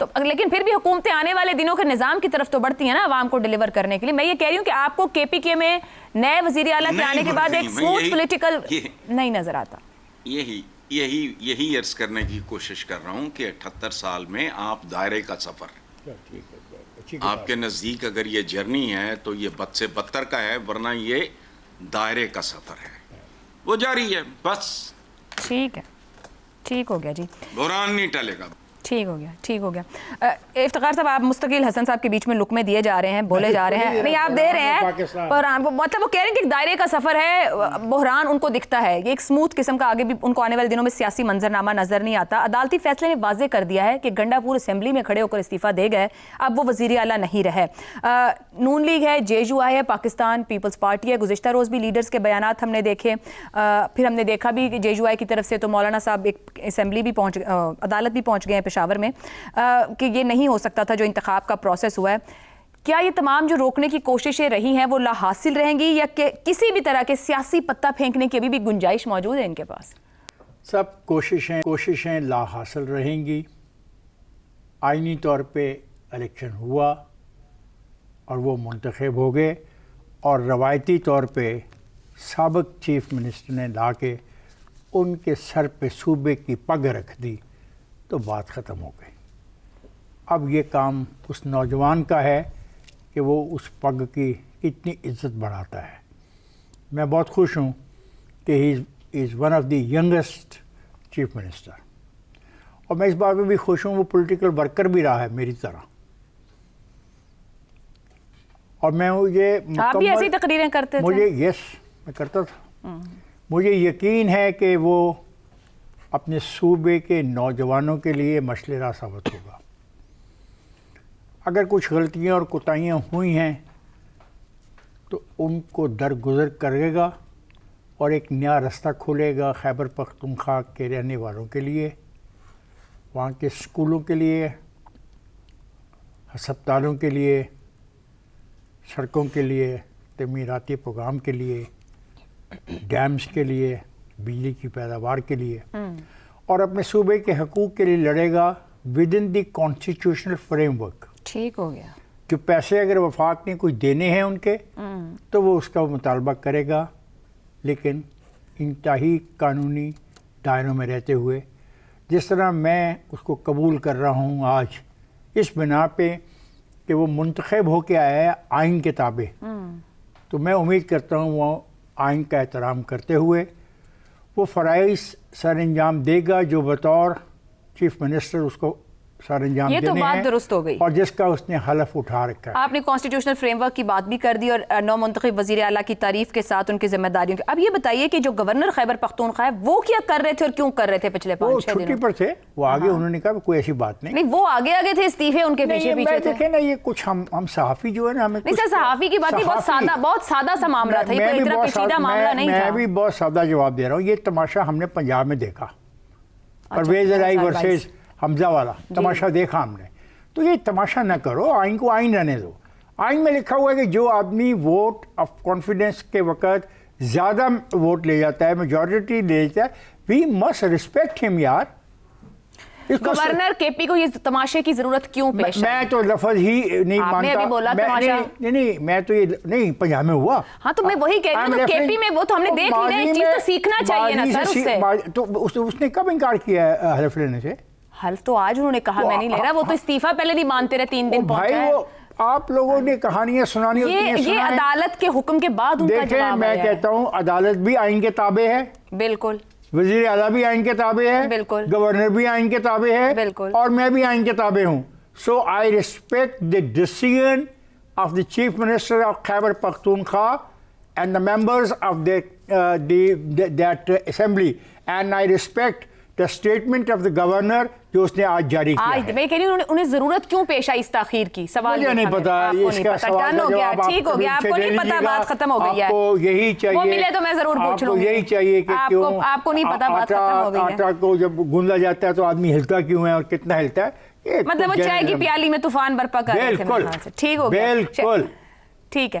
تو لیکن پھر بھی حکومتیں آنے والے دنوں کے نظام کی طرف تو بڑھتی ہیں نا عوام کو ڈیلیور کرنے کے لیے. میں یہ کہہ رہی ہوں کہ آپ کو کے پی کے میں نئے وزیر اعلیٰ کے آنے کے بعد ایک اسموتھ پولیٹیکل نہیں نظر آتا. یہی عرض کرنے کی کوشش کر رہا ہوں کہ 78 سال میں آپ دائرے کا سفر, آپ کے نزدیک اگر یہ جرنی ہے تو یہ بد سے بدتر کا ہے, ورنہ یہ دائرے کا سفر ہے, وہ جاری ہے بس. ٹھیک ہے, ٹھیک ہو گیا جی, بحران نہیں ٹلے گا. ٹھیک ہو گیا, ٹھیک ہو گیا. افتخار صاحب آپ مستقل حسن صاحب کے بیچ میں لقمے دیے جا رہے ہیں, بولے جا رہے ہیں, نہیں آپ دے رہے ہیں, پر مطلب وہ کہہ رہے ہیں کہ ایک دائرے کا سفر ہے, بحران ان کو دکھتا ہے, یہ ایک سموتھ قسم کا آگے بھی ان کو آنے والے دنوں میں سیاسی منظرنامہ نظر نہیں آتا. عدالتی فیصلے نے واضح کر دیا ہے کہ گنڈا پور اسمبلی میں کھڑے ہو کر استعفیٰ دے گئے, اب وہ وزیر اعلیٰ نہیں رہے. نون لیگ ہے, جے یو آئی ہے, پاکستان پیپلز پارٹی ہے. گزشتہ روز بھی لیڈرز کے بیانات ہم نے دیکھے, پھر ہم نے دیکھا بھی کہ جے یو آئی کی طرف سے تو مولانا صاحب ایک اسمبلی بھی عدالت بھی پہنچ گئے ہیں پشاور میں کہ یہ نہیں ہو سکتا تھا جو انتخاب کا پروسیس ہوا ہے. کیا یہ تمام جو روکنے کی کوششیں رہی ہیں وہ لا حاصل رہیں گی, یا کہ کسی بھی طرح کے سیاسی پتہ پھینکنے کی ابھی بھی گنجائش موجود ہے ان کے پاس؟ سب کوششیں لا حاصل رہیں گی. آئینی طور پہ الیکشن ہوا اور وہ منتخب ہو گئے, اور روایتی طور پہ سابق چیف منسٹر نے لا کے ان کے سر پہ صوبے کی پگ رکھ دی, تو بات ختم ہو گئی. اب یہ کام اس نوجوان کا ہے کہ وہ اس پگ کی کتنی عزت بڑھاتا ہے. میں بہت خوش ہوں کہ he is one of the youngest chief minister, اور میں اس بات میں بھی خوش ہوں وہ پولیٹیکل ورکر بھی رہا ہے میری طرح. اور میں یہ آپ بھی ایسی تقریریں کرتے تھے؟ مجھے یس میں کرتا تھا. مجھے یقین ہے کہ وہ اپنے صوبے کے نوجوانوں کے لیے مشعل راہ ثابت ہوگا. اگر کچھ غلطیاں اور کوتاہیاں ہوئی ہیں تو ان کو درگزر کرے گا اور ایک نیا راستہ کھولے گا خیبر پختونخوا کے رہنے والوں کے لیے, وہاں کے اسکولوں کے لیے, ہسپتالوں کے لیے, سڑکوں کے لیے, تعمیراتی پروگرام کے لیے, ڈیمز کے لیے, بجلی کی پیداوار کے لیے, اور اپنے صوبے کے حقوق کے لیے لڑے گا with in the constitutional framework. ٹھیک ہو گیا. جو پیسے اگر وفاق نے کوئی دینے ہیں ان کے تو وہ اس کا مطالبہ کرے گا, لیکن انتہائی قانونی دائروں میں رہتے ہوئے. جس طرح میں اس کو قبول کر رہا ہوں آج اس بنا پہ کہ وہ منتخب ہو کے آیا ہے آئین کے تابع, تو میں امید کرتا ہوں وہ آئین کا احترام کرتے ہوئے وہ فرائض سر انجام دے گا جو بطور چیف منسٹر اس کو سر انجام دینے ہیں. یہ تو بات درست ہو گئی, اور جس کا اس نے حلف اٹھا رکھا ہے. آپ نے کانسٹیٹیوشنل فریم ورک کی بات بھی کر دی اور نو منتخب وزیر اعلیٰ کی تعریف کے ساتھ ان کی ذمہ داریوں کی. اب یہ بتائیے کہ جو گورنر خیبر پختونخوا ہے وہ کیا کر رہے تھے اور کیوں کر رہے تھے پچھلے 5-6 دنوں؟ وہ چھٹی پر تھے, وہ آگے انہوں نے کہا کوئی ایسی بات نہیں. نہیں, وہ آگے تھے, استعفے ان کے پیچھے تھے. دیکھیں نا, یہ کچھ ہم صحافی جو ہے نا, ہمیں نہیں سر, صحافی کی بات بہت سادہ سا معاملہ تھا, یہ کوئی اتنا پیچیدہ معاملہ نہیں تھا. میں بھی بہت سادہ جواب دے رہا ہوں. یہ تماشا ہم نے پنجاب میں دیکھا, پرویز رائی ورسز حمزہ والا تماشا دیکھا ہم نے. تو یہ تماشا نہ کرو, آئین کو آئین رہنے دو. آئین میں لکھا ہوا ہے کہ جو آدمی ووٹ آف کانفیڈنس کے وقت زیادہ ووٹ لے جاتا ہے, میجورٹی لے جاتا ہے, وی مسٹ ریسپیکٹ ہم. یار گورنر کے پی کو یہ تماشے کی ضرورت کیوں پیش آئی؟ میں تو لفظ ہی نہیں مانتا. آپ نے ابھی بولا تماشا. نہیں, میں تو یہ نہیں, پنجاب میں ہوا. ہاں تو میں وہی کہہ رہی ہوں, تو کے پی میں وہ تو ہم نے دیکھ لی نا, ایک چیز تو سیکھنا چاہیے نا سر اس سے. تو اس نے کب انکار کیا ہے حلف لینے سے؟ حلف تو آج انہوں نے کہا میں نہیں لے رہا, وہ تو استعفیٰ پہلے نہیں مانتے رہے, 3 دن پہنچا ہے. آپ لوگوں نے کہانیاں سنانی ہوتی ہیں. یہ عدالت کے حکم کے بعد ان کا جواب ہے. میں کہتا ہوں عدالت بھی آئین کے تابع ہے, بالکل. وزیر اعلیٰ بھی آئین کے تابع ہے, بالکل. گورنر بھی آئین کے تابع ہے, بالکل. اور میں بھی آئین کے تابع ہوں. So I respect the decision of the chief minister of Khyber Pakhtunkhwa and the members of that assembly, and I respect the statement of the governor جو اس نے آج جاری کیا ہے. میں کہہ رہی ہوں انہیں ضرورت کیوں پیش آئی اس تاخیر کی؟ سوال مجھے نہیں پتا, اس کا سوال کا جواب ٹھیک ہو گیا, آپ کو نہیں پتا, بات ختم ہو گئی ہے. آپ کو یہی چاہیے, وہ ملے تو میں ضرور پوچھ لوں گی. یہی چاہیے کہ کیوں آپ کو نہیں پتا, بات ختم ہو گئی ہے. آٹا کو جب گوندا جاتا ہے تو آدمی ہلتا کیوں ہے اور کتنا ہلتا ہے, مطلب وہ چائے کی پیالی میں طوفان برپا کر رہے تھے. ٹھیک ہو گیا, بالکل ٹھیک ہے.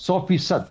100%,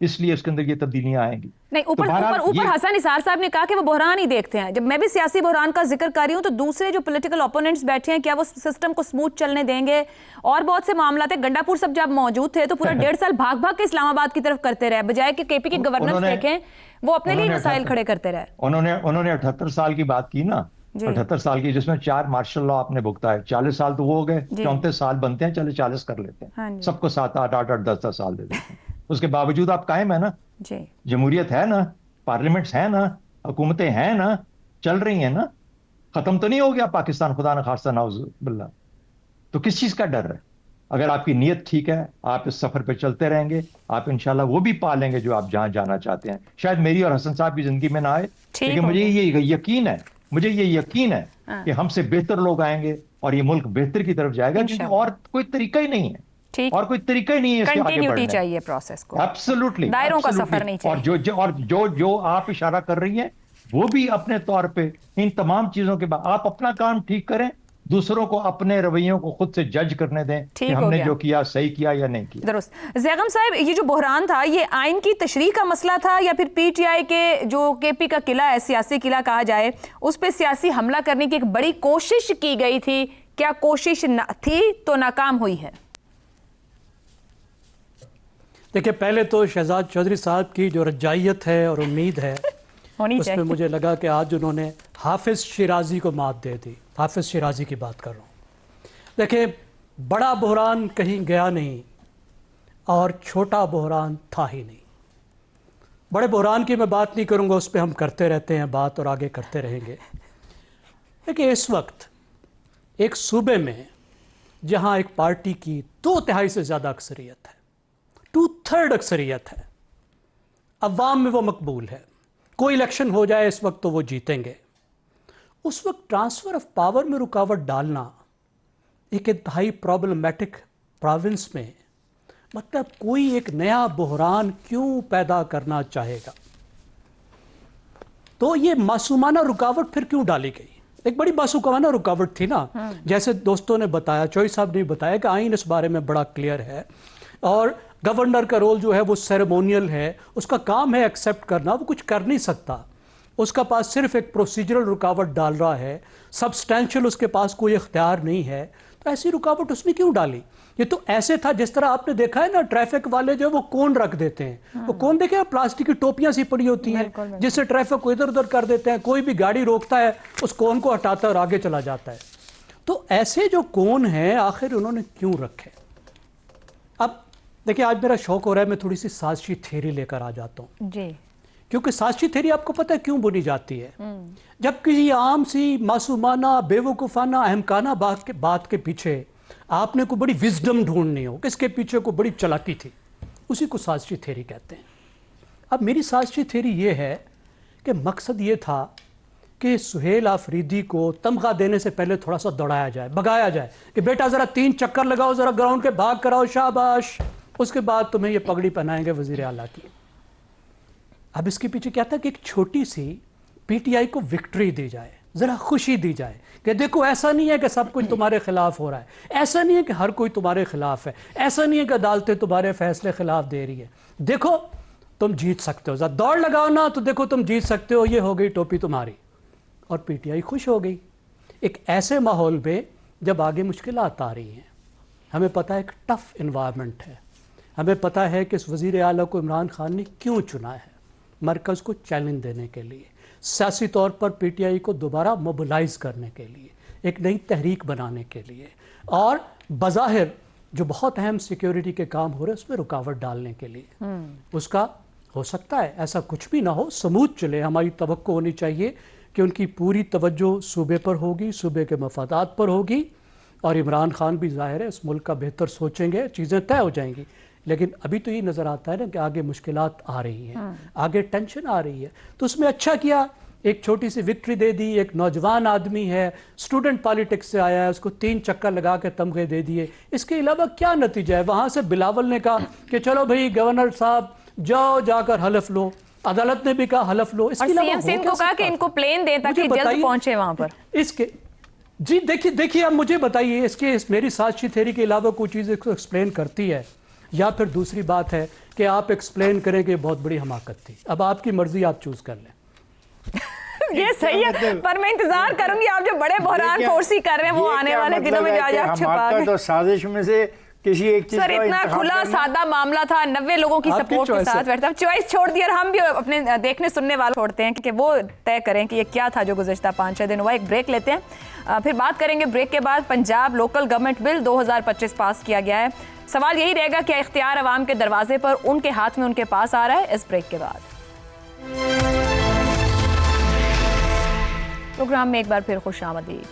اس لیے اس کے اندر یہ تبدیلیاں آئیں گی. نہیں، اوپر حسن نثار صاحب نے کہا کہ وہ بحران ہی دیکھتے ہیں. جب میں بھی سیاسی بحران کا ذکر کر رہی ہوں تو دوسرے جو پولیٹیکل اپوننٹس بیٹھے ہیں کیا وہ سسٹم کو سموتھ چلنے دیں گے؟ اور بہت سے معاملات ہیں. گنڈا پور صاحب جب موجود تھے تو پورا 1.5 سال بھاگ کے اسلام آباد کی طرف کرتے رہے، بجائے کہ کے پی کے گورننس دیکھیں وہ اپنے لیے مسائل کھڑے کرتے رہے. انہوں نے 78 سال کی بات کی نا، 78 سال کی، جس میں 4 مارشل لا آپ نے بھگتا ہے. 40 سال تو وہ ہو گئے، 34 سال بنتے ہیں، چلے 40 کر لیتے ہیں، سب کو 7 8 8 10 سال دے دیتے ہیں. اس کے باوجود آپ قائم ہیں نا، جمہوریت ہے نا، پارلیمنٹس ہیں نا، حکومتیں ہیں نا، چل رہی ہیں نا. ختم تو نہیں ہو گیا پاکستان خدا نہ خواستہ نعوذ باللہ. تو کس چیز کا ڈر ہے؟ اگر آپ کی نیت ٹھیک ہے، آپ اس سفر پہ چلتے رہیں گے، آپ انشاءاللہ وہ بھی پا لیں گے جو آپ جہاں جانا چاہتے ہیں. شاید میری اور حسن صاحب کی زندگی میں نہ آئے، لیکن مجھے یہ یقین ہے کہ ہم سے بہتر لوگ آئیں گے اور یہ ملک بہتر کی طرف جائے گا، کیونکہ اور کوئی طریقہ ہی نہیں ہے. اور کوئی طریقہ ہی نہیں ہے اس کے آگے بڑھنے. چاہیے پروسیس کو، ایبسولوٹلی دائروں کا سفر نہیں چاہیے. اور جو آپ اشارہ کر رہی ہیں وہ بھی اپنے طور پہ ان تمام چیزوں کے بعد آپ اپنا کام ٹھیک کریں، دوسروں کو اپنے رویوں کو خود سے جج کرنے دیں کہ ہم نے جو کیا صحیح کیا یا نہیں کیا. درست. زیغم صاحب، یہ جو بحران تھا یہ آئین کی تشریح کا مسئلہ تھا یا پھر پی ٹی آئی کے جو کے پی کا قلعہ ہے، سیاسی قلعہ کہا جائے، اس پہ سیاسی حملہ کرنے کی ایک بڑی کوشش کی گئی تھی، کیا کوشش تھی تو ناکام ہوئی ہے؟ دیکھیں، پہلے تو شہزاد چودھری صاحب کی جو رجائیت ہے اور امید ہے اس میں مجھے لگا کہ آج انہوں نے حافظ شیرازی کو مات دے دی. حافظ شیرازی کی بات کر رہا ہوں. دیکھیں، بڑا بحران کہیں گیا نہیں اور چھوٹا بحران تھا ہی نہیں. بڑے بحران کی میں بات نہیں کروں گا، اس پہ ہم کرتے رہتے ہیں بات اور آگے کرتے رہیں گے. دیکھیں، اس وقت ایک صوبے میں جہاں ایک پارٹی کی 2/3 سے زیادہ اکثریت ہے، 2/3 اکثریت ہے، عوام میں وہ مقبول ہے، کوئی الیکشن ہو جائے اس وقت تو وہ جیتیں گے. اس وقت ٹرانسفر آف پاور میں رکاوٹ ڈالنا ایک انتہائی پرابلمیٹک پروونس میں، مطلب کوئی ایک نیا بحران کیوں پیدا کرنا چاہے گا؟ تو یہ معصومانہ رکاوٹ پھر کیوں ڈالی گئی؟ ایک بڑی معصومانہ رکاوٹ تھی نا، جیسے دوستوں نے بتایا، چوئی صاحب نے بتایا کہ آئین اس بارے میں بڑا کلیئر ہے اور گورنر کا رول جو ہے وہ سیریمونیل ہے، اس کا کام ہے ایکسیپٹ کرنا، وہ کچھ کر نہیں سکتا. اس کا پاس صرف ایک پروسیجرل رکاوٹ ڈال رہا ہے، سبسٹینشل اس کے پاس کوئی اختیار نہیں ہے. تو ایسی رکاوٹ اس نے کیوں ڈالی؟ یہ تو ایسے تھا جس طرح آپ نے دیکھا ہے نا، ٹریفک والے جو وہ کون رکھ دیتے ہیں، وہ کون دیکھے پلاسٹک کی ٹوپیاں سی پڑی ہوتی ہیں جس سے ٹریفک کو ادھر ادھر کر دیتے ہیں، کوئی بھی گاڑی روکتا ہے اس کون کو ہٹاتا ہے اور آگے چلا جاتا ہے. تو ایسے جو کون ہیں آخر انہوں نے کیوں رکھے؟ اب دیکھیں، آج میرا شوق ہو رہا ہے میں تھوڑی سی سازشی تھیوری لے کر آ جاتا ہوں جی، کیونکہ سازشی تھیوری آپ کو پتہ ہے کیوں بنی جاتی ہے؟ جب کسی عام سی معصومانہ بے وقوفانہ احمقانہ بات کے پیچھے آپ نے کوئی بڑی وزڈم ڈھونڈنی ہو، کس کے پیچھے کوئی بڑی چلاکی تھی، اسی کو سازشی تھیوری کہتے ہیں. اب میری سازشی تھیوری یہ ہے کہ مقصد یہ تھا کہ سہیل آفریدی کو تمغہ دینے سے پہلے تھوڑا سا دوڑایا جائے، بگایا جائے کہ بیٹا ذرا 3 چکر لگاؤ، ذرا گراؤنڈ کے بھاگ کراؤ، شاباش، اس کے بعد تمہیں یہ پگڑی پہنائیں گے وزیر اعلیٰ کی. اب اس کے پیچھے کیا تھا کہ ایک چھوٹی سی پی ٹی آئی کو وکٹری دی جائے، ذرا خوشی دی جائے کہ دیکھو ایسا نہیں ہے کہ سب کچھ تمہارے خلاف ہو رہا ہے، ایسا نہیں ہے کہ ہر کوئی تمہارے خلاف ہے، ایسا نہیں ہے کہ عدالتیں تمہارے فیصلے خلاف دے رہی ہے، دیکھو تم جیت سکتے ہو، ذرا دوڑ لگاؤ نا تو دیکھو تم جیت سکتے ہو، یہ ہو گئی ٹوپی تمہاری. اور پی ٹی آئی خوش ہو گئی. ایک ایسے ماحول میں جب آگے مشکلات آ رہی ہیں، ہمیں پتہ ہے ایک ٹف انوائرمنٹ ہے، ہمیں پتہ ہے کہ اس وزیر اعلیٰ کو عمران خان نے کیوں چنا ہے، مرکز کو چیلنج دینے کے لیے، سیاسی طور پر پی ٹی آئی کو دوبارہ موبلائز کرنے کے لیے، ایک نئی تحریک بنانے کے لیے، اور بظاہر جو بہت اہم سیکیورٹی کے کام ہو رہے ہیں اس میں رکاوٹ ڈالنے کے لیے. اس کا ہو سکتا ہے ایسا کچھ بھی نہ ہو، سموتھ چلے. ہماری توقع ہونی چاہیے کہ ان کی پوری توجہ صوبے پر ہوگی، صوبے کے مفادات پر ہوگی، اور عمران خان بھی ظاہر ہے اس ملک کا بہتر سوچیں گے، چیزیں طے ہو جائیں گی. لیکن ابھی تو یہ نظر آتا ہے نا کہ آگے مشکلات آ رہی ہیں، آگے ٹینشن آ رہی ہے. تو اس میں اچھا کیا، ایک چھوٹی سی وکٹری دے دی. ایک نوجوان آدمی ہے، اسٹوڈنٹ پالیٹکس سے آیا ہے، اس کو 3 چکر لگا کے تمغے دے دیے. اس کے علاوہ کیا نتیجہ ہے؟ وہاں سے بلاول نے کہا کہ چلو بھائی گورنر صاحب جاؤ جا کر حلف لو، عدالت نے بھی کہا حلف لو. اس کے علاوہ سی ایم سندھ کو کہا کہ ان کو پلین دیں تاکہ جلد پہنچے وہاں پر. اس کے جی دیکھیے اب مجھے بتائیے اس میری سازشی تھیوری کے علاوہ کوئی چیز اس کو ایکسپلین کرتی ہے؟ یا پھر دوسری بات ہے کہ آپ ایکسپلین کریں کہ یہ بہت بڑی حماقت تھی. اب آپ کی مرضی, آپ چوز کر لیں. یہ صحیح ہے, پر میں انتظار کروں گی آپ جو بڑے بحران فورسی کر رہے ہیں وہ آنے والے دنوں میں جو آج آپ چھپا گئے. تو سازش میں سے کسی ایک چیز سر اتنا کھلا سادہ معاملہ تھا, 90 لوگوں کی سپورٹ کے ساتھ بیٹھتا. چوائس چھوڑ دی, اور ہم بھی اپنے دیکھنے سننے والے چھوڑتے ہیں کہ وہ طے کریں کہ یہ کیا تھا جو گزشتہ 5-6 دن ہوا. ایک بریک لیتے ہیں, پھر بات کریں گے. بریک کے بعد پنجاب لوکل گورنمنٹ بل 2025 پاس کیا گیا ہے. سوال یہی رہے گا کہ اختیار عوام کے دروازے پر ان کے ہاتھ میں ان کے پاس آ رہا ہے. اس بریک کے بعد پروگرام میں ایک بار پھر خوش آمدید.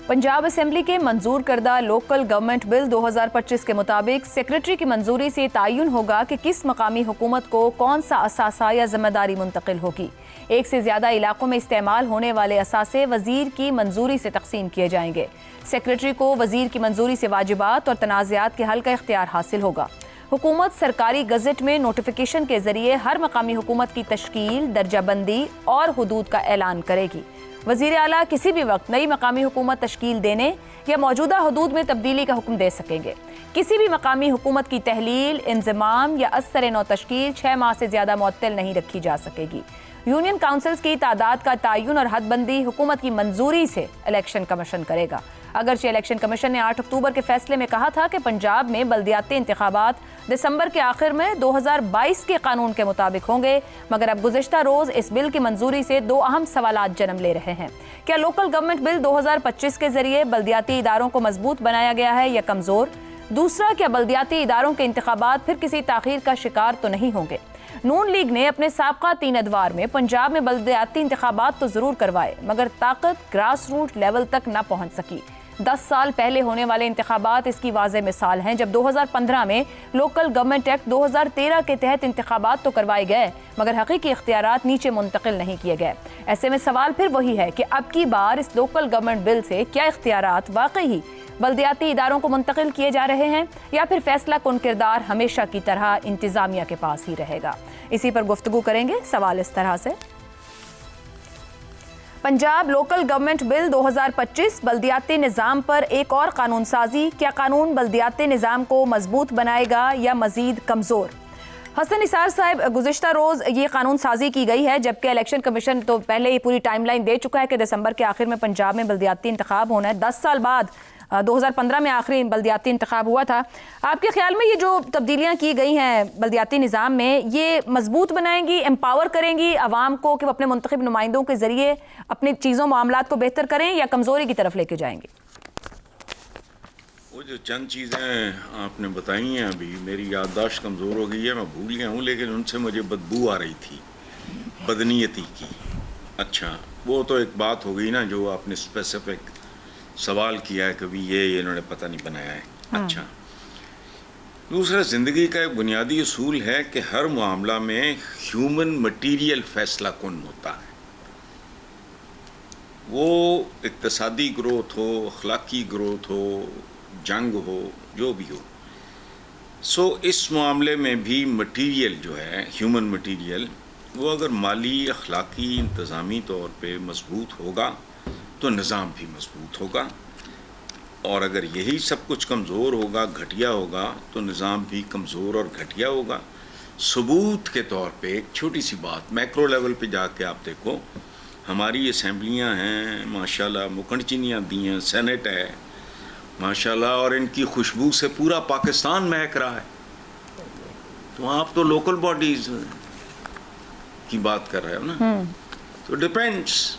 پنجاب اسمبلی کے منظور کردہ لوکل گورنمنٹ بل 2025 کے مطابق سیکریٹری کی منظوری سے تعین ہوگا کہ کس مقامی حکومت کو کون سا اثاثہ یا ذمہ داری منتقل ہوگی. ایک سے زیادہ علاقوں میں استعمال ہونے والے اثاثے وزیر کی منظوری سے تقسیم کیے جائیں گے. سیکریٹری کو وزیر کی منظوری سے واجبات اور تنازعات کے حل کا اختیار حاصل ہوگا. حکومت سرکاری گزٹ میں نوٹیفیکیشن کے ذریعے ہر مقامی حکومت کی تشکیل, درجہ بندی اور حدود کا اعلان کرے گی. وزیر اعلیٰ کسی بھی وقت نئی مقامی حکومت تشکیل دینے یا موجودہ حدود میں تبدیلی کا حکم دے سکیں گے. کسی بھی مقامی حکومت کی تحلیل, انضمام یا از سر نو تشکیل 6 ماہ سے زیادہ معطل نہیں رکھی جا سکے گی. یونین کاؤنسلز کی تعداد کا تعین اور حد بندی حکومت کی منظوری سے الیکشن کمیشن کرے گا. اگرچہ الیکشن کمیشن نے 8 اکتوبر کے فیصلے میں کہا تھا کہ پنجاب میں بلدیاتی انتخابات دسمبر کے آخر میں 2022 کے قانون کے مطابق ہوں گے, مگر اب گزشتہ روز اس بل کی منظوری سے 2 اہم سوالات جنم لے رہے ہیں. کیا لوکل گورنمنٹ بل 2025 کے ذریعے بلدیاتی اداروں کو مضبوط بنایا گیا ہے یا کمزور؟ دوسرا, کیا بلدیاتی اداروں کے انتخابات پھر کسی تاخیر کا شکار تو نہیں ہوں گے؟ نون لیگ نے اپنے سابقہ 3 ادوار میں پنجاب میں بلدیاتی انتخابات تو ضرور کروائے, مگر طاقت گراس روٹ لیول تک نہ پہنچ سکی. 10 سال پہلے ہونے والے انتخابات اس کی واضح مثال ہیں, جب 2015 میں لوکل گورنمنٹ ایکٹ 2013 کے تحت انتخابات تو کروائے گئے, مگر حقیقی اختیارات نیچے منتقل نہیں کیے گئے. ایسے میں سوال پھر وہی ہے کہ اب کی بار اس لوکل گورنمنٹ بل سے کیا اختیارات واقعی بلدیاتی اداروں کو منتقل کیے جا رہے ہیں, یا پھر فیصلہ کن کردار ہمیشہ کی طرح انتظامیہ کے پاس ہی رہے گا؟ اسی پر گفتگو کریں گے. سوال اس طرح سے, پنجاب لوکل گورنمنٹ بل 2025 بلدیاتی نظام پر ایک اور قانون سازی. کیا قانون بلدیاتی نظام کو مضبوط بنائے گا یا مزید کمزور؟ حسن نثار صاحب, گزشتہ روز یہ قانون سازی کی گئی ہے, جبکہ الیکشن کمیشن تو پہلے ہی پوری ٹائم لائن دے چکا ہے کہ دسمبر کے آخر میں پنجاب میں بلدیاتی انتخاب ہونا ہے. 10 سال بعد 2015 میں آخری بلدیاتی انتخاب ہوا تھا. آپ کے خیال میں یہ جو تبدیلیاں کی گئی ہیں بلدیاتی نظام میں, یہ مضبوط بنائیں گی, امپاور کریں گی عوام کو کہ وہ اپنے منتخب نمائندوں کے ذریعے اپنی چیزوں معاملات کو بہتر کریں, یا کمزوری کی طرف لے کے جائیں گے؟ وہ جو چند چیزیں آپ نے بتائی ہیں ابھی, میری یادداشت کمزور ہو گئی ہے, میں بھول گیا ہوں, لیکن ان سے مجھے بدبو آ رہی تھی بدنیتی کی. اچھا, وہ تو ایک بات ہو گئی نا جو آپ نے اسپیسیفک سوال کیا ہے, کبھی یہ انہوں نے پتہ نہیں بنایا ہے. اچھا, دوسرا, زندگی کا ایک بنیادی اصول ہے کہ ہر معاملہ میں ہیومن مٹیریل فیصلہ کن ہوتا ہے. وہ اقتصادی گروتھ ہو, اخلاقی گروتھ ہو, جنگ ہو, جو بھی ہو. سو اس معاملے میں بھی مٹیریل جو ہے, ہیومن مٹیریل, وہ اگر مالی, اخلاقی, انتظامی طور پہ مضبوط ہوگا تو نظام بھی مضبوط ہوگا, اور اگر یہی سب کچھ کمزور ہوگا, گھٹیا ہوگا, تو نظام بھی کمزور اور گھٹیا ہوگا. ثبوت کے طور پہ ایک چھوٹی سی بات, میکرو لیول پہ جا کے آپ دیکھو, ہماری اسمبلیاں ہیں ماشاءاللہ, مکنچینیاں دی ہیں, سینٹ ہے ماشاءاللہ, اور ان کی خوشبو سے پورا پاکستان مہک رہا ہے. تو آپ تو لوکل باڈیز کی بات کر رہے ہو نا, تو ڈیپینڈس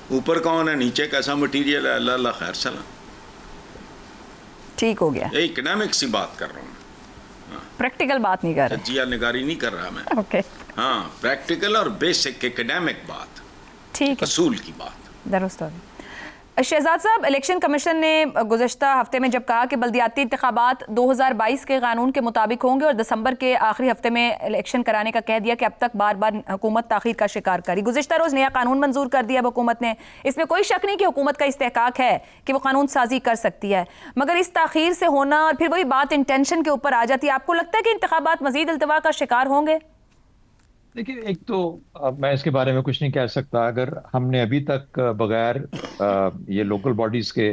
اوپر کون ہے, نیچے کیسا مٹیریل ہے, اللہ اللہ خیر سلام. ٹھیک ہو گیا, اکنامک سی بات کر رہا ہوں, پریکٹیکل بات نہیں کر رہے. جی نگاری نہیں کر رہا میں. اوکے, ہاں, پریکٹیکل اور بیسک اکیڈیمک بات, ٹھیک ہے, اصول کی بات. درست ہوگی. شہزاد صاحب, الیکشن کمیشن نے گزشتہ ہفتے میں جب کہا کہ بلدیاتی انتخابات 2022 کے قانون کے مطابق ہوں گے, اور دسمبر کے آخری ہفتے میں الیکشن کرانے کا کہہ دیا, کہ اب تک بار بار حکومت تاخیر کا شکار کری. گزشتہ روز نیا قانون منظور کر دیا حکومت نے. اس میں کوئی شک نہیں کہ حکومت کا استحقاق ہے کہ وہ قانون سازی کر سکتی ہے, مگر اس تاخیر سے ہونا, اور پھر وہی بات انٹینشن کے اوپر آ جاتی ہے. آپ کو لگتا ہے کہ انتخابات مزید التوا کا شکار ہوں گے؟ دیکھیے, ایک تو میں اس کے بارے میں کچھ نہیں کہہ سکتا. اگر ہم نے ابھی تک بغیر یہ لوکل باڈیز کے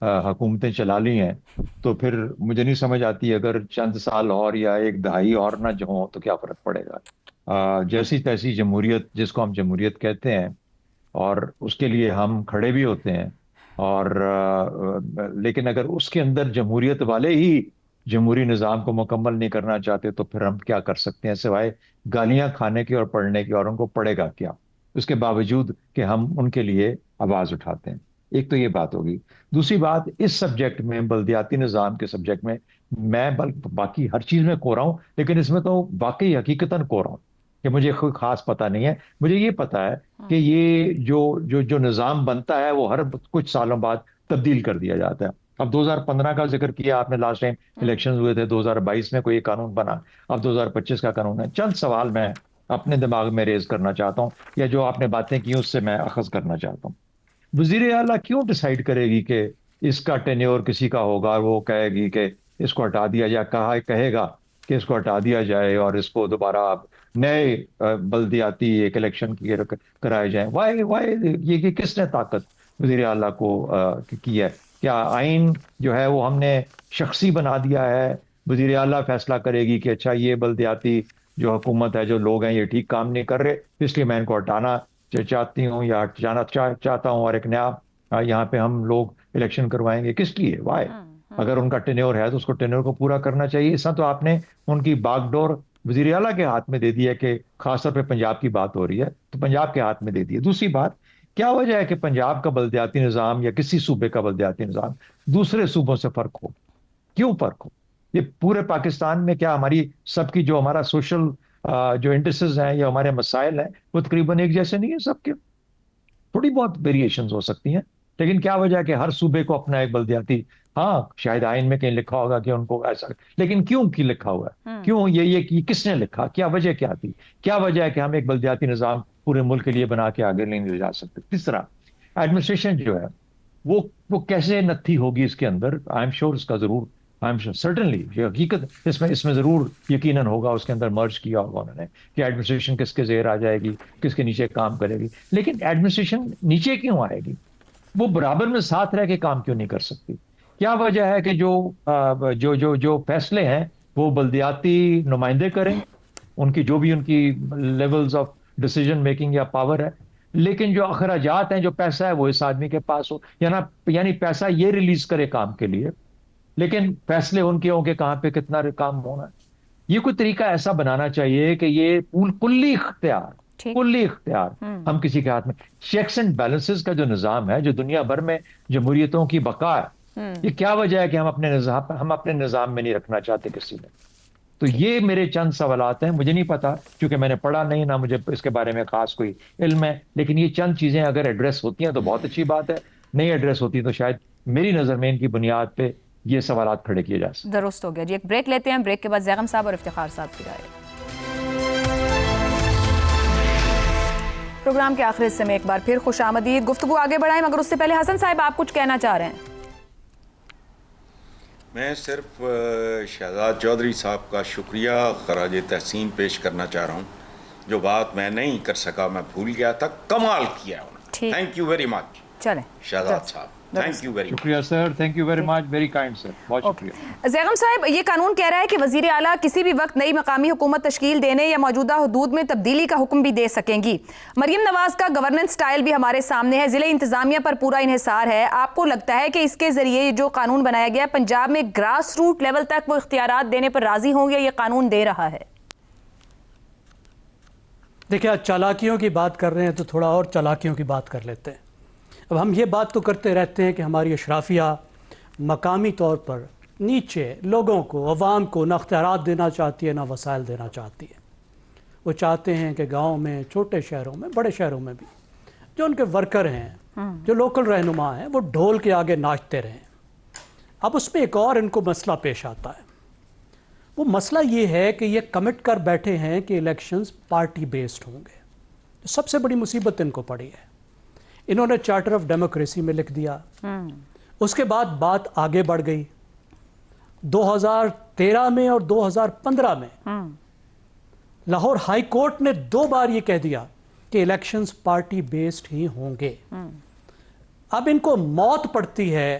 حکومتیں چلا لی ہیں تو پھر مجھے نہیں سمجھ آتی اگر چند سال اور یا ایک دہائی اور نہ جو ہوں تو کیا فرق پڑے گا. جیسی تیسی جمہوریت جس کو ہم جمہوریت کہتے ہیں اور اس کے لیے ہم کھڑے بھی ہوتے ہیں اور لیکن اگر اس کے اندر جمہوریت والے ہی جمہوری نظام کو مکمل نہیں کرنا چاہتے تو پھر ہم کیا کر سکتے ہیں سوائے گالیاں کھانے کی اور پڑھنے کی, اور ان کو پڑے گا کیا اس کے باوجود کہ ہم ان کے لیے آواز اٹھاتے ہیں. ایک تو یہ بات ہوگی. دوسری بات, اس سبجیکٹ میں بلدیاتی نظام کے سبجیکٹ میں باقی ہر چیز میں کو رہا ہوں لیکن اس میں تو واقعی حقیقتاً کو رہا ہوں کہ مجھے کوئی خاص پتہ نہیں ہے. مجھے یہ پتا ہے کہ یہ جو نظام بنتا ہے وہ ہر کچھ سالوں بعد تبدیل کر دیا جاتا ہے. اب 2015 کا ذکر کیا آپ نے, لاسٹ ٹائم الیکشن ہوئے تھے, 2022 میں کوئی ایک قانون بنا, اب 2025 کا قانون ہے. چند سوال میں اپنے دماغ میں ریز کرنا چاہتا ہوں یا جو آپ نے باتیں کی اس سے میں اخذ کرنا چاہتا ہوں. وزیر اعلیٰ کیوں ڈیسائیڈ کرے گی کہ اس کا ٹینیور کسی کا ہوگا, وہ کہے گی کہ اس کو ہٹا دیا جائے, کہے گا کہ اس کو ہٹا دیا جائے اور اس کو دوبارہ نئے بلدیاتی ایک الیکشن کرائے جائیں. وائی یہ کس نے طاقت وزیر اعلیٰ کو کی ہے؟ کیا آئین جو ہے وہ ہم نے شخصی بنا دیا ہے؟ وزیر اعلیٰ فیصلہ کرے گی کہ اچھا یہ بلدیاتی جو حکومت ہے, جو لوگ ہیں, یہ ٹھیک کام نہیں کر رہے اس لیے میں ان کو ہٹانا چاہتی ہوں یا جانا چاہتا ہوں اور ایک نیا یہاں پہ ہم لوگ الیکشن کروائیں گے. کس لیے؟ وائی؟ اگر ان کا ٹینیور ہے تو اس کو ٹینیور کو پورا کرنا چاہیے. اس طرح تو آپ نے ان کی باغ ڈور وزیر اعلیٰ کے ہاتھ میں دے دی ہے کہ خاص طور پہ پنجاب کی بات ہو رہی ہے تو پنجاب کے ہاتھ میں دے دی ہے. دوسری بات, کیا وجہ ہے کہ پنجاب کا بلدیاتی نظام یا کسی صوبے کا بلدیاتی نظام دوسرے صوبوں سے فرق ہو؟ کیوں فرق ہو؟ یہ پورے پاکستان میں کیا ہماری سب کی جو ہمارا سوشل جو انٹرسز ہیں یا ہمارے مسائل ہیں وہ تقریباً ایک جیسے نہیں ہیں سب کے؟ تھوڑی بہت ویریشنز ہو سکتی ہیں لیکن کیا وجہ ہے کہ ہر صوبے کو اپنا ایک بلدیاتی, ہاں شاید آئین میں کہیں لکھا ہوگا کہ ان کو ایسا, لیکن کیوں کی لکھا ہوا ہے؟ کیوں یہ کس نے لکھا؟ کیا وجہ کیا تھی؟ کیا وجہ ہے کہ ہم ایک بلدیاتی نظام پورے ملک کے لیے بنا کے آگے نہیں لے جا سکتے؟ تیسرا, ایڈمنسٹریشن جو ہے وہ کیسے نتھی ہوگی اس کے اندر؟ آئی ایم شیور اس کا ضرور, آئی ایم سرٹنلی یہ حقیقت اس میں ضرور یقیناً ہوگا اس کے اندر مرج کیا ہوگا انہوں نے کہ ایڈمنسٹریشن کس کے زیر آ جائے گی, کس کے نیچے کام کرے گی. لیکن ایڈمنسٹریشن نیچے کیوں آئے گی؟ وہ برابر میں ساتھ رہ کے کام کیوں نہیں کر سکتی؟ کیا وجہ ہے کہ جو فیصلے ہیں وہ بلدیاتی نمائندے کریں, ان کی جو بھی ان کی لیولز آف ڈیسیجن میکنگ یا پاور ہے, لیکن جو اخراجات ہیں, جو پیسہ ہے وہ اس آدمی کے پاس ہو, یعنی پیسہ یہ ریلیز کرے کام کے لیے لیکن فیصلے ان کے ہوں کہ کہاں پہ کتنا کام ہونا ہے. یہ کوئی طریقہ ایسا بنانا چاہیے کہ یہ کلی اختیار ہم کسی کے ہاتھ میں. چیکس اینڈ بیلنسز کا جو نظام ہے, جو دنیا بھر میں جمہوریتوں کی بقا ہے, یہ کیا وجہ ہے کہ ہم اپنے نظام میں نہیں رکھنا چاہتے کسی میں؟ تو یہ میرے چند سوالات ہیں. مجھے نہیں پتا کیونکہ میں نے پڑھا نہیں, نہ مجھے اس کے بارے میں خاص کوئی علم ہے, لیکن یہ چند چیزیں اگر ایڈریس ہوتی ہیں تو بہت اچھی بات ہے, نہیں ایڈریس ہوتی تو شاید میری نظر میں ان کی بنیاد پہ یہ سوالات کھڑے کیے جا سکتے. درست ہو گیا جی. ایک بریک لیتے ہیں, بریک کے بعد زیغم صاحب اور افتخار صاحب کی رائے. پروگرام کے آخر حصے میں ایک بار پھر خوش آمدید. گفتگو آگے بڑھائیں مگر اس سے پہلے حسن صاحب آپ کچھ کہنا چاہ رہے ہیں؟ میں صرف شہزاد چودھری صاحب کا شکریہ خراج تحسین پیش کرنا چاہ رہا ہوں. جو بات میں نہیں کر سکا, میں بھول گیا تھا, کمال کیا انہوں نے. Thank you very much. چلیں شہزاد صاحب, تھینک یو ویری مچ. شکریہ sir, thank you very much, very kind sir, بہت شکریہ. زیغم صاحب, یہ قانون کہہ رہا ہے کہ وزیر اعلیٰ کسی بھی وقت نئی مقامی حکومت تشکیل دینے یا موجودہ حدود میں تبدیلی کا حکم بھی دے سکیں گی. مریم نواز کا گورننس سٹائل بھی ہمارے سامنے ہے, ضلع انتظامیہ پر پورا انحصار ہے. آپ کو لگتا ہے کہ اس کے ذریعے جو قانون بنایا گیا ہے پنجاب میں گراس روٹ لیول تک وہ اختیارات دینے پر راضی ہوں گے, یہ قانون دے رہا ہے؟ دیکھیں, آج چالاکیوں کی بات کر رہے ہیں تو تھوڑا اور چالاکیوں کی بات کر لیتے ہیں. اب ہم یہ بات تو کرتے رہتے ہیں کہ ہماری اشرافیہ مقامی طور پر نیچے لوگوں کو, عوام کو نہ اختیارات دینا چاہتی ہے نہ وسائل دینا چاہتی ہے. وہ چاہتے ہیں کہ گاؤں میں, چھوٹے شہروں میں, بڑے شہروں میں بھی جو ان کے ورکر ہیں, جو لوکل رہنما ہیں, وہ ڈھول کے آگے ناچتے رہیں. اب اس میں ایک اور ان کو مسئلہ پیش آتا ہے. وہ مسئلہ یہ ہے کہ یہ کمٹ کر بیٹھے ہیں کہ الیکشنز پارٹی بیسڈ ہوں گے. سب سے بڑی مصیبت ان کو پڑی ہے. انہوں نے چارٹر آف ڈیموکریسی میں لکھ دیا. اس کے بعد بات آگے بڑھ گئی. 2013 میں اور 2015 میں لاہور ہائی کورٹ نے 2 بار یہ کہہ دیا کہ الیکشنز پارٹی بیسڈ ہی ہوں گے. اب ان کو موت پڑتی ہے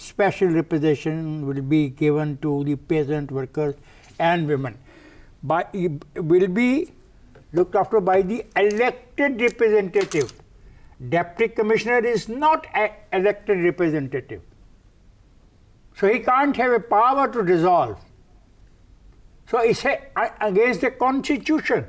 special representation will be given to the peasant workers and women. Will be looked after by the elected representative. Deputy commissioner is not an elected representative, so he can't have a power to dissolve. So it's against the constitution.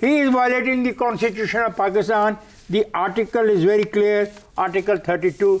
he is violating the constitution of Pakistan. The article is very clear, article 32.